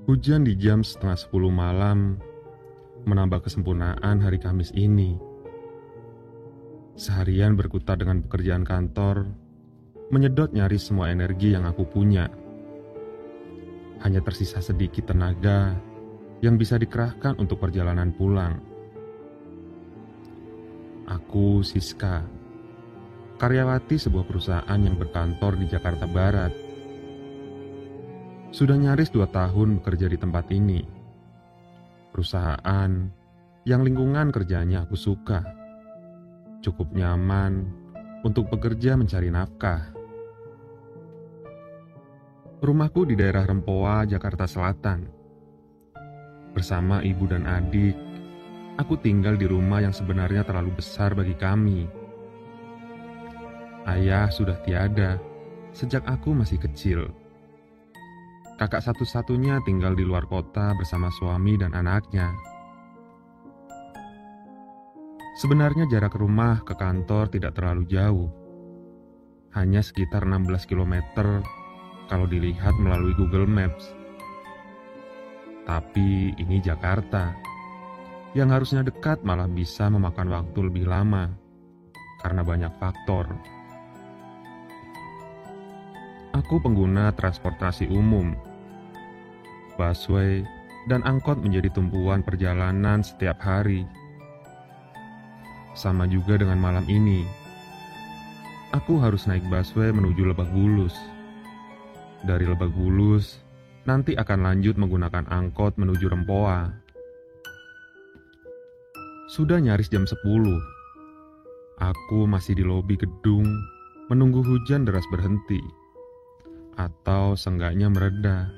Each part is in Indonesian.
Hujan di jam setengah 10 malam menambah kesempurnaan hari Kamis ini. Seharian berkutat dengan pekerjaan kantor, menyedot nyaris semua energi yang aku punya. Hanya tersisa sedikit tenaga yang bisa dikerahkan untuk perjalanan pulang. Aku Siska, karyawati sebuah perusahaan yang berkantor di Jakarta Barat. Sudah nyaris 2 tahun bekerja di tempat ini. Perusahaan yang lingkungan kerjanya aku suka. Cukup nyaman untuk bekerja mencari nafkah. Rumahku di daerah Rempoa, Jakarta Selatan. Bersama ibu dan adik, aku tinggal di rumah yang sebenarnya terlalu besar bagi kami. Ayah sudah tiada sejak aku masih kecil. Kakak satu-satunya tinggal di luar kota bersama suami dan anaknya. Sebenarnya jarak rumah ke kantor tidak terlalu jauh. Hanya sekitar 16 km kalau dilihat melalui Google Maps. Tapi ini Jakarta. Yang harusnya dekat malah bisa memakan waktu lebih lama karena banyak faktor. Aku pengguna transportasi umum. Busway dan angkot menjadi tumpuan perjalanan setiap hari. Sama juga dengan malam ini. Aku harus naik busway menuju Lebak Bulus. Dari Lebak Bulus, nanti akan lanjut menggunakan angkot menuju Rempoa. Sudah nyaris jam 10. Aku masih di lobi gedung menunggu hujan deras berhenti. Atau seenggaknya mereda.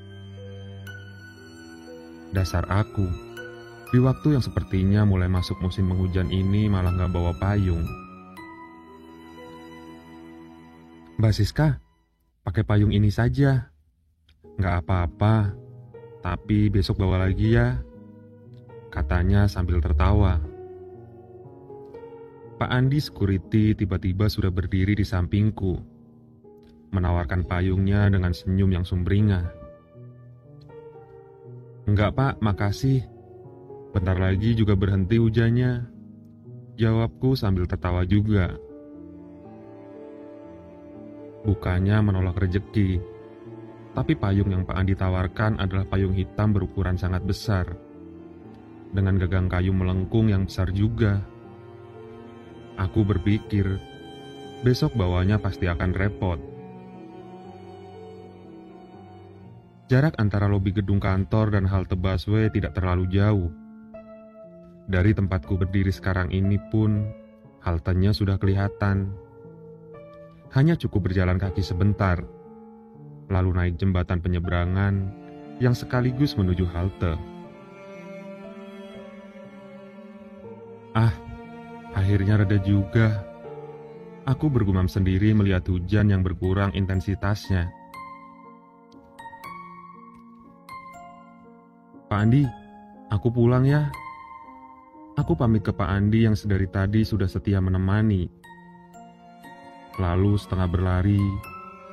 Dasar aku, di waktu yang sepertinya mulai masuk musim penghujan ini malah gak bawa payung. Mbak Siska, pakai payung ini saja. Gak apa-apa, tapi besok bawa lagi ya, katanya sambil tertawa. Pak Andi security tiba-tiba sudah berdiri di sampingku, menawarkan payungnya dengan senyum yang sumringah. Enggak pak, makasih. Bentar lagi juga berhenti hujannya, jawabku sambil tertawa juga. Bukannya menolak rejeki, tapi payung yang Pak Andi tawarkan adalah payung hitam berukuran sangat besar, dengan gagang kayu melengkung yang besar juga. Aku berpikir, besok bawanya pasti akan repot. Jarak antara lobi gedung kantor dan halte busway tidak terlalu jauh. Dari tempatku berdiri sekarang ini pun, haltenya sudah kelihatan. Hanya cukup berjalan kaki sebentar, lalu naik jembatan penyeberangan yang sekaligus menuju halte. Akhirnya reda juga. Aku bergumam sendiri melihat hujan yang berkurang intensitasnya. Pak Andi, aku pulang ya. Aku pamit ke Pak Andi yang sedari tadi sudah setia menemani. Lalu setengah berlari,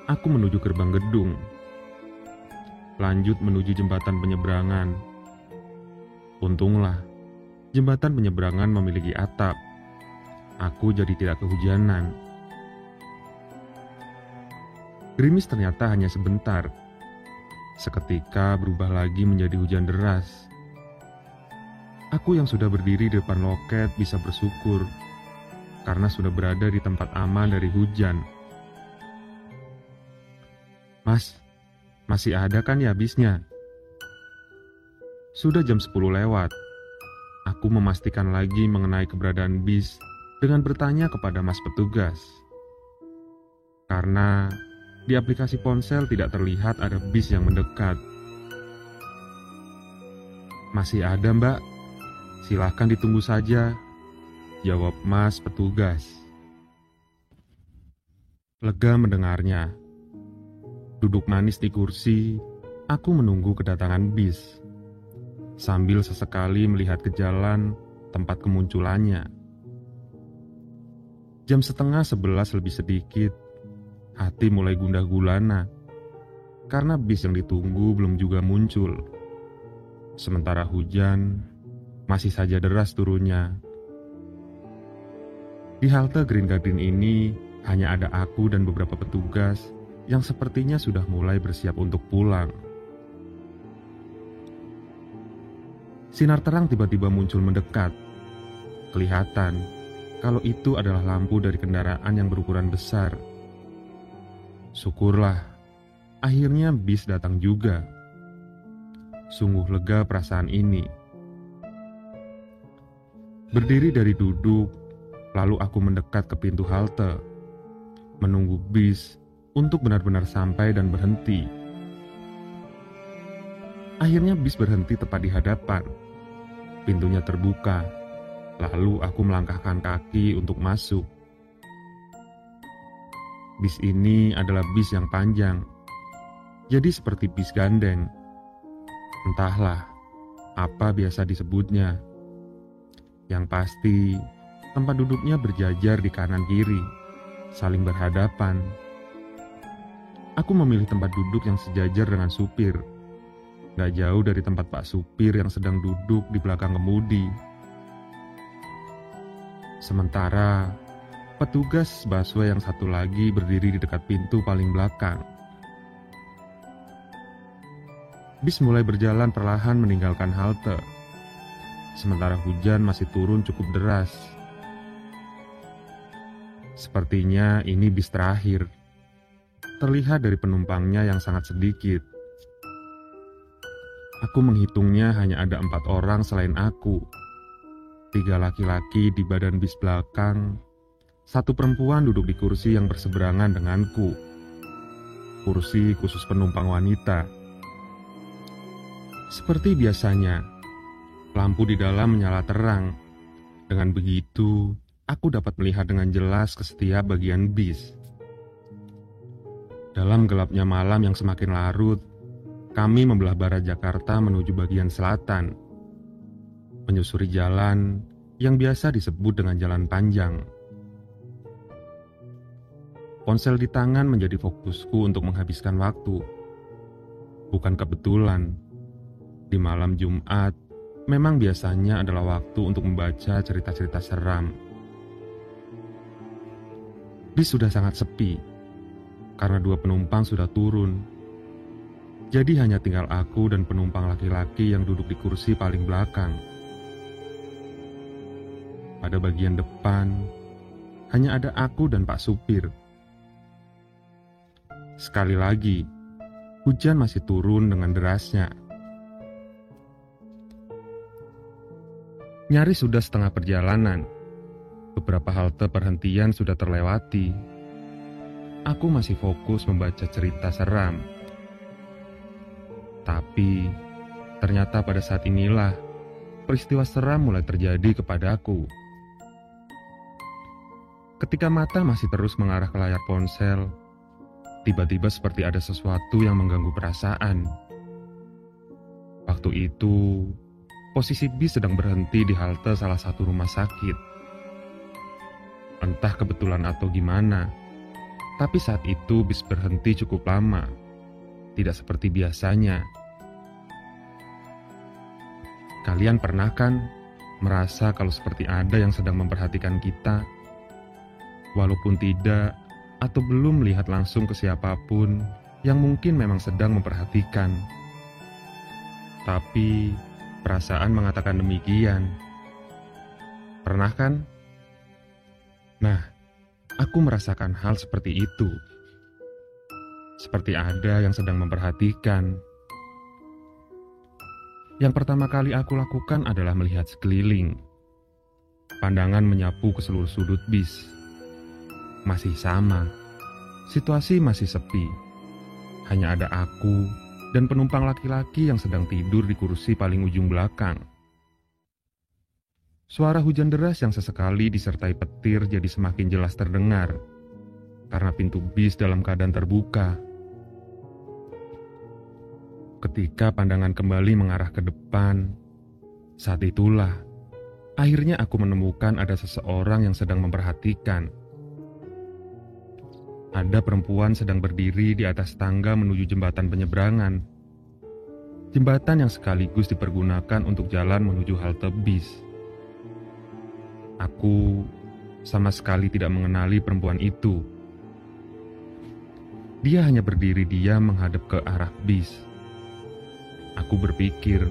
aku menuju gerbang gedung. Lanjut menuju jembatan penyeberangan. Untunglah, jembatan penyeberangan memiliki atap. Aku jadi tidak kehujanan. Gerimis ternyata hanya sebentar. Seketika berubah lagi menjadi hujan deras. Aku yang sudah berdiri di depan loket bisa bersyukur karena sudah berada di tempat aman dari hujan. Mas, masih ada kan ya bisnya? Sudah jam 10 lewat. Aku memastikan lagi mengenai keberadaan bis dengan bertanya kepada mas petugas. Karena di aplikasi ponsel tidak terlihat ada bis yang mendekat. Masih ada mbak, silahkan ditunggu saja, jawab mas petugas. Lega mendengarnya. Duduk manis di kursi, aku menunggu kedatangan bis, sambil sesekali melihat ke jalan tempat kemunculannya. Jam 10:30 lebih sedikit, hati mulai gundah gulana, karena bis yang ditunggu belum juga muncul. Sementara hujan masih saja deras turunnya. Di halte Green Garden ini hanya ada aku dan beberapa petugas yang sepertinya sudah mulai bersiap untuk pulang. Sinar terang tiba-tiba muncul mendekat. Kelihatan kalau itu adalah lampu dari kendaraan yang berukuran besar. Syukurlah, akhirnya bis datang juga. Sungguh lega perasaan ini. Berdiri dari duduk, lalu aku mendekat ke pintu halte, menunggu bis untuk benar-benar sampai dan berhenti. Akhirnya bis berhenti tepat di hadapan. Pintunya terbuka, lalu aku melangkahkan kaki untuk masuk. Bis ini adalah bis yang panjang, jadi seperti bis gandeng. Entahlah apa biasa disebutnya. Yang pasti, tempat duduknya berjajar di kanan kiri, saling berhadapan. Aku memilih tempat duduk yang sejajar dengan supir, gak jauh dari tempat Pak Supir yang sedang duduk di belakang kemudi. Sementara, petugas busway yang satu lagi berdiri di dekat pintu paling belakang. Bis mulai berjalan perlahan meninggalkan halte. Sementara hujan masih turun cukup deras. Sepertinya ini bis terakhir. Terlihat dari penumpangnya yang sangat sedikit. Aku menghitungnya hanya ada 4 orang selain aku. 3 laki-laki di badan bis belakang, 1 perempuan duduk di kursi yang berseberangan denganku. Kursi khusus penumpang wanita. Seperti biasanya, lampu di dalam menyala terang. Dengan begitu, aku dapat melihat dengan jelas ke setiap bagian bis. Dalam gelapnya malam yang semakin larut, kami membelah barat Jakarta menuju bagian selatan, menyusuri jalan yang biasa disebut dengan jalan panjang. Ponsel di tangan menjadi fokusku untuk menghabiskan waktu. Bukan kebetulan, di malam Jumat memang biasanya adalah waktu untuk membaca cerita-cerita seram. Bis sudah sangat sepi, karena 2 penumpang sudah turun. Jadi hanya tinggal aku dan penumpang laki-laki yang duduk di kursi paling belakang. Pada bagian depan, hanya ada aku dan Pak Supir. Sekali lagi, hujan masih turun dengan derasnya. Nyaris sudah setengah perjalanan. Beberapa halte perhentian sudah terlewati. Aku masih fokus membaca cerita seram. Tapi, ternyata pada saat inilah peristiwa seram mulai terjadi kepadaku. Ketika mata masih terus mengarah ke layar ponsel, tiba-tiba seperti ada sesuatu yang mengganggu perasaan. Waktu itu, posisi bis sedang berhenti di halte salah satu rumah sakit. Entah kebetulan atau gimana, tapi saat itu bis berhenti cukup lama. Tidak seperti biasanya. Kalian pernah kan merasa kalau seperti ada yang sedang memperhatikan kita? Walaupun tidak atau belum melihat langsung ke siapapun yang mungkin memang sedang memperhatikan. Tapi perasaan mengatakan demikian. Pernah kan? Nah, aku merasakan hal seperti itu. Seperti ada yang sedang memperhatikan. Yang pertama kali aku lakukan adalah melihat sekeliling. Pandangan menyapu ke seluruh sudut bis. Masih sama. Situasi masih sepi. Hanya ada aku dan penumpang laki-laki yang sedang tidur di kursi paling ujung belakang. Suara hujan deras yang sesekali disertai petir jadi semakin jelas terdengar karena pintu bis dalam keadaan terbuka. Ketika pandangan kembali mengarah ke depan, saat itulah akhirnya aku menemukan ada seseorang yang sedang memperhatikan. Ada perempuan sedang berdiri di atas tangga menuju jembatan penyeberangan. Jembatan yang sekaligus dipergunakan untuk jalan menuju halte bis. Aku sama sekali tidak mengenali perempuan itu. Dia hanya berdiri diam menghadap ke arah bis. Aku berpikir,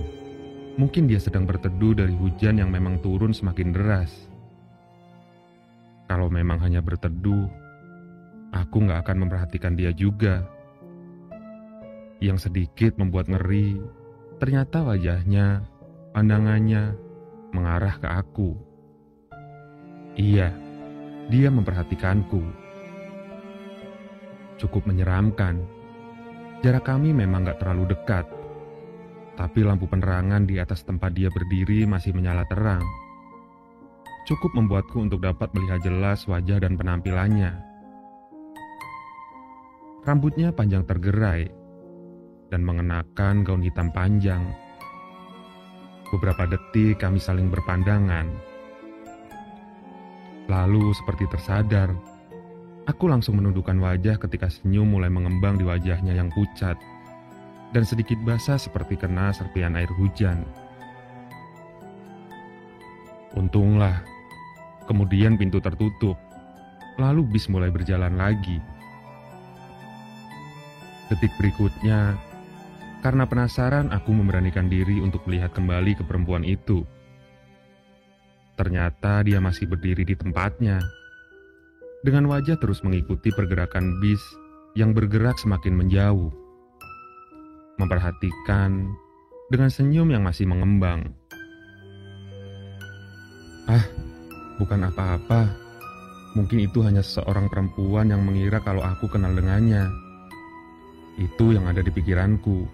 mungkin dia sedang berteduh dari hujan yang memang turun semakin deras. Kalau memang hanya berteduh, aku nggak akan memperhatikan dia juga. Yang sedikit membuat ngeri, ternyata wajahnya, pandangannya, mengarah ke aku. Iya, dia memperhatikanku. Cukup menyeramkan. Jarak kami memang gak terlalu dekat, tapi lampu penerangan di atas tempat dia berdiri masih menyala terang. Cukup membuatku untuk dapat melihat jelas wajah dan penampilannya. Rambutnya panjang tergerai dan mengenakan gaun hitam panjang. Beberapa detik kami saling berpandangan. Lalu seperti tersadar, aku langsung menundukkan wajah ketika senyum mulai mengembang di wajahnya yang pucat dan sedikit basah seperti kena serpihan air hujan. Untunglah, kemudian pintu tertutup, lalu bis mulai berjalan lagi. Detik berikutnya, karena penasaran aku memberanikan diri untuk melihat kembali ke perempuan itu. Ternyata dia masih berdiri di tempatnya, dengan wajah terus mengikuti pergerakan bis yang bergerak semakin menjauh. Memperhatikan dengan senyum yang masih mengembang. Ah, bukan apa-apa. Mungkin itu hanya seorang perempuan yang mengira kalau aku kenal dengannya. Itu yang ada di pikiranku.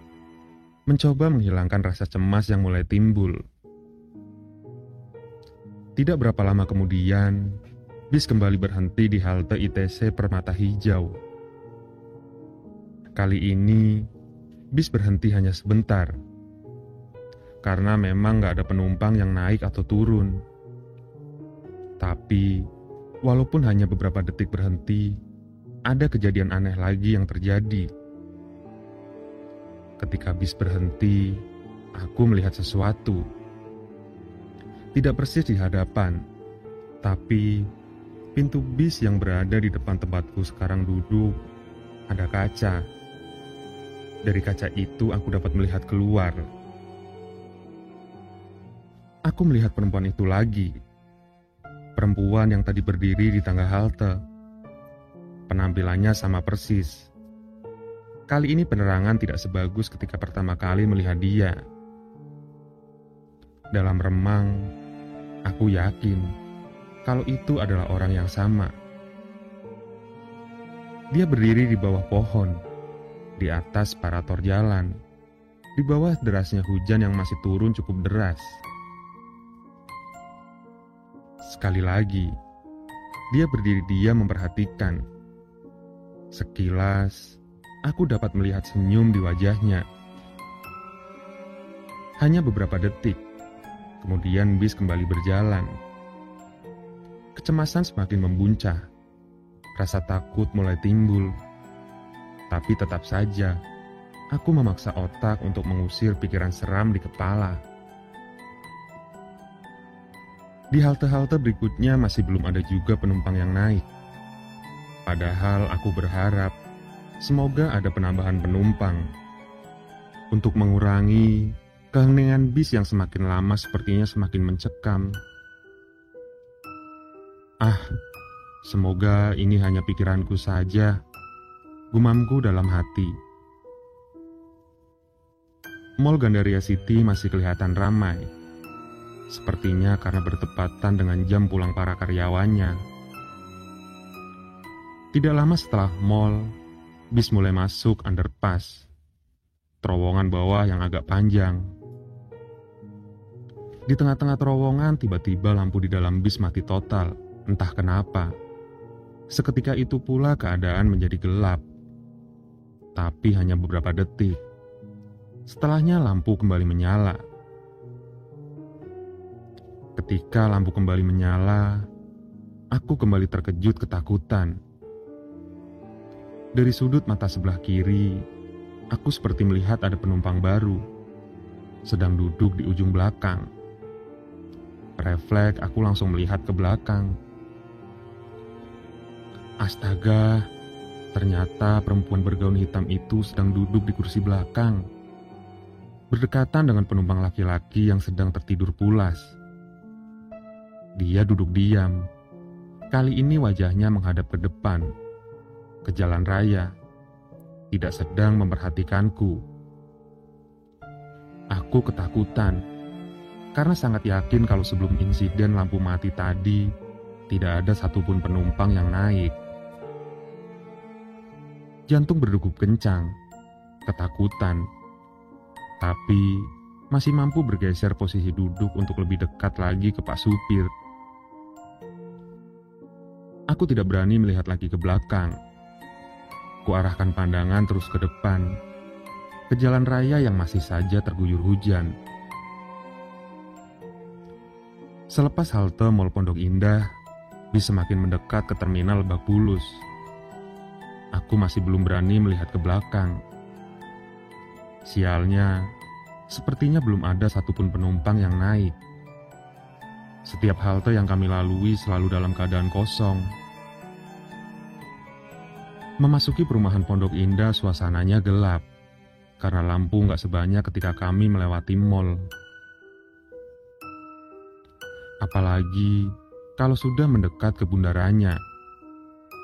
Mencoba menghilangkan rasa cemas yang mulai timbul. Tidak berapa lama kemudian, bis kembali berhenti di halte ITC Permata Hijau. Kali ini, bis berhenti hanya sebentar. Karena memang gak ada penumpang yang naik atau turun. Tapi, walaupun hanya beberapa detik berhenti, ada kejadian aneh lagi yang terjadi. Ketika bis berhenti, aku melihat sesuatu. Tidak persis di hadapan, tapi pintu bis yang berada di depan tempatku sekarang duduk, ada kaca. Dari kaca itu aku dapat melihat keluar. Aku melihat perempuan itu lagi. Perempuan yang tadi berdiri di tangga halte. Penampilannya sama persis. Kali ini penerangan tidak sebagus ketika pertama kali melihat dia. Dalam remang, aku yakin kalau itu adalah orang yang sama. Dia berdiri di bawah pohon, di atas separator jalan, di bawah derasnya hujan yang masih turun cukup deras. Sekali lagi, dia berdiri diam memperhatikan. Sekilas, aku dapat melihat senyum di wajahnya. Hanya beberapa detik, kemudian bis kembali berjalan. Kecemasan semakin membuncah. Rasa takut mulai timbul. Tapi tetap saja, aku memaksa otak untuk mengusir pikiran seram di kepala. Di halte-halte berikutnya masih belum ada juga penumpang yang naik. Padahal aku berharap semoga ada penambahan penumpang untuk mengurangi keheningan bis yang semakin lama sepertinya semakin mencekam. Ah, semoga ini hanya pikiranku saja, gumamku dalam hati. Mall Gandaria City masih kelihatan ramai. Sepertinya karena bertepatan dengan jam pulang para karyawannya. Tidak lama setelah mall, bis mulai masuk underpass. Terowongan bawah yang agak panjang. Di tengah-tengah terowongan tiba-tiba lampu di dalam bis mati total, entah kenapa. Seketika itu pula keadaan menjadi gelap. Tapi hanya beberapa detik. Setelahnya lampu kembali menyala. Ketika lampu kembali menyala, aku kembali terkejut ketakutan. Dari sudut mata sebelah kiri, aku seperti melihat ada penumpang baru. sedang duduk di ujung belakang. Refleks, aku langsung melihat ke belakang. Astaga, ternyata perempuan bergaun hitam itu sedang duduk di kursi belakang, berdekatan dengan penumpang laki-laki yang sedang tertidur pulas. Dia duduk diam. Kali ini wajahnya menghadap ke depan, ke jalan raya, tidak sedang memperhatikanku. Aku ketakutan, karena sangat yakin kalau sebelum insiden lampu mati tadi, tidak ada satupun penumpang yang naik. Jantung berdegup kencang, ketakutan, tapi masih mampu bergeser posisi duduk untuk lebih dekat lagi ke Pak Supir. Aku tidak berani melihat lagi ke belakang. Kuarahkan pandangan terus ke depan, ke jalan raya yang masih saja terguyur hujan. Selepas halte Mall Pondok Indah, bis semakin mendekat ke terminal Lebak Bulus. Aku masih belum berani melihat ke belakang. Sialnya, sepertinya belum ada satupun penumpang yang naik. Setiap halte yang kami lalui selalu dalam keadaan kosong. Memasuki perumahan Pondok Indah, suasananya gelap, karena lampu nggak sebanyak ketika kami melewati mall. Apalagi kalau sudah mendekat ke bundaranya,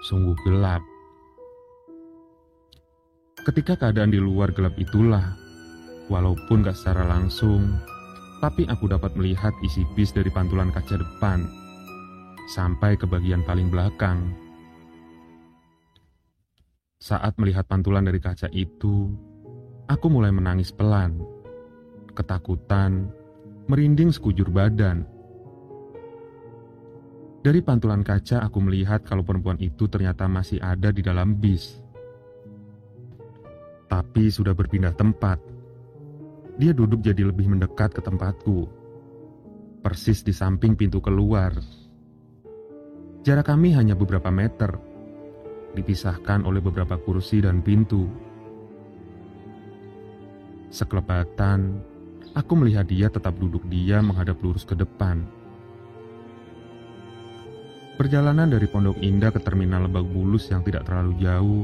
sungguh gelap. Ketika keadaan di luar gelap itulah, walaupun gak secara langsung, tapi aku dapat melihat isi bis dari pantulan kaca depan, sampai ke bagian paling belakang. Saat melihat pantulan dari kaca itu, aku mulai menangis pelan, ketakutan, merinding sekujur badan. Dari pantulan kaca aku melihat kalau perempuan itu ternyata masih ada di dalam bis. Tapi sudah berpindah tempat. Dia duduk jadi lebih mendekat ke tempatku, persis di samping pintu keluar. Jarak kami hanya beberapa meter, dipisahkan oleh beberapa kursi dan pintu. Sekelebatan, aku melihat dia tetap duduk diam menghadap lurus ke depan. Perjalanan dari Pondok Indah ke terminal Lebak Bulus yang tidak terlalu jauh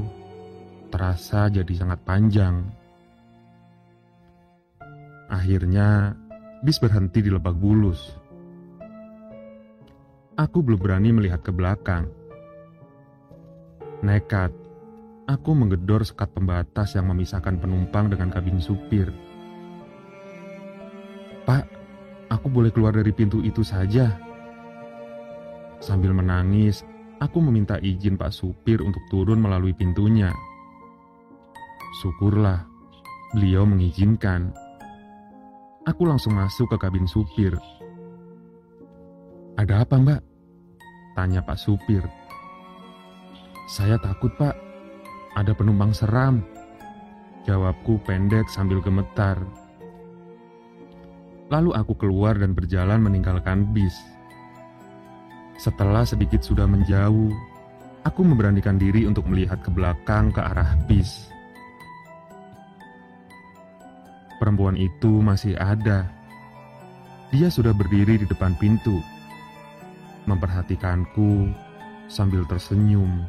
terasa jadi sangat panjang. Akhirnya, bis berhenti di Lebak Bulus. Aku belum berani melihat ke belakang. Nekat, aku menggedor sekat pembatas yang memisahkan penumpang dengan kabin supir. "Pak, aku boleh keluar dari pintu itu saja?" Sambil menangis, aku meminta izin Pak Supir untuk turun melalui pintunya. Syukurlah, beliau mengizinkan. Aku langsung masuk ke kabin supir. "Ada apa, Mbak?" tanya Pak Supir. "Saya takut, Pak. Ada penumpang seram," jawabku pendek sambil gemetar. Lalu aku keluar dan berjalan meninggalkan bis. Setelah sedikit sudah menjauh, aku memberanikan diri untuk melihat ke belakang ke arah bis. Perempuan itu masih ada. Dia sudah berdiri di depan pintu, memperhatikanku sambil tersenyum.